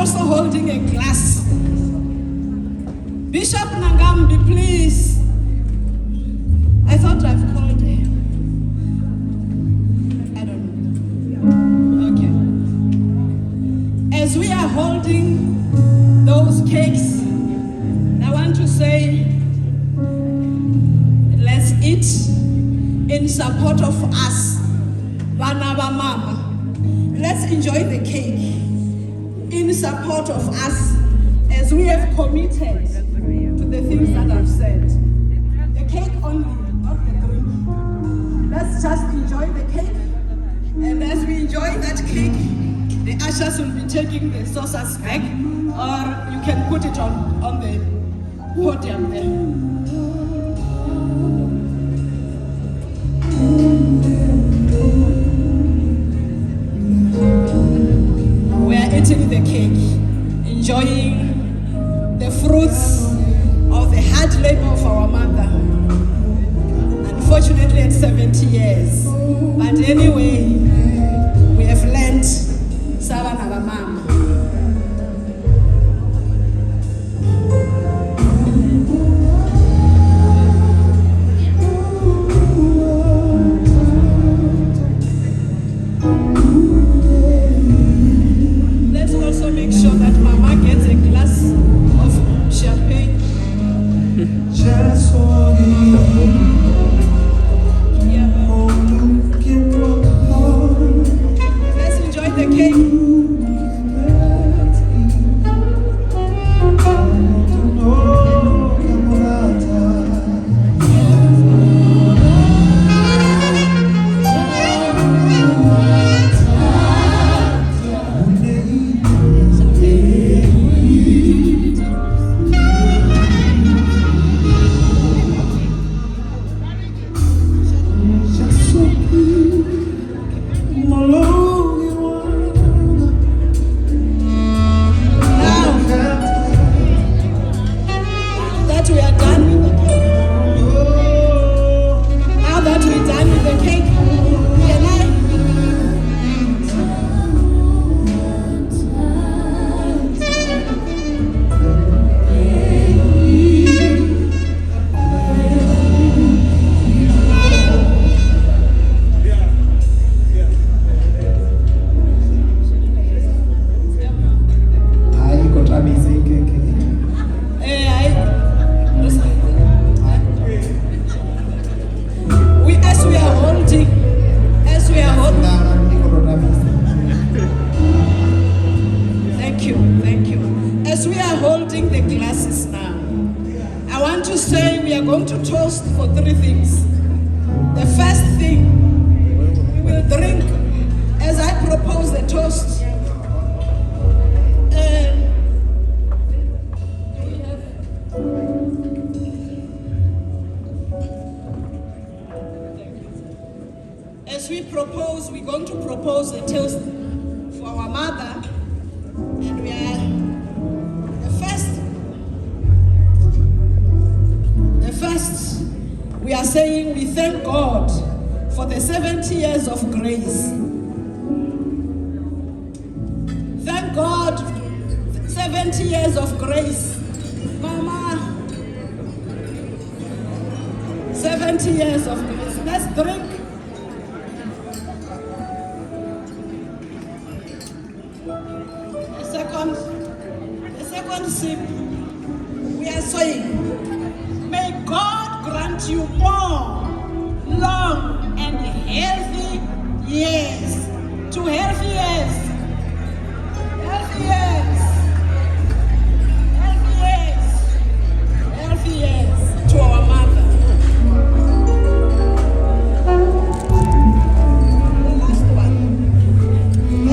also holding a glass. Bishop Nangambi, please. I thought I've called her. I don't know. Okay. As we are holding those cakes, I want to say, let's eat in support of us, Bana ba Mama. Let's enjoy the cake in support of us as we have committed to the things that I've said. The cake only, not the drink. Let's just enjoy the cake, and as we enjoy that cake, the ushers will be taking the saucers back, or you can put it on the podium there. We are eating the cake, enjoying the fruits of the hard labor of our mother. Unfortunately, at 70 years. But anyway, we have learned Sabana ba Mama. Let's also make sure that Mama gets a glass of champagne. Just for you. Let's enjoy the cake. Thank you. As we are holding the glasses now, I want to say we are going to toast for three things. The first thing, we will drink as I propose the toast. As we propose, we're going to propose a toast for our mother, and we are the first, we are saying we thank God for the 70 years of grace. Thank God, 70 years of grace. Mama, 70 years of grace. Let's drink. The second sip, we are saying, may God grant you more long and healthy years. To healthy years. Healthy years.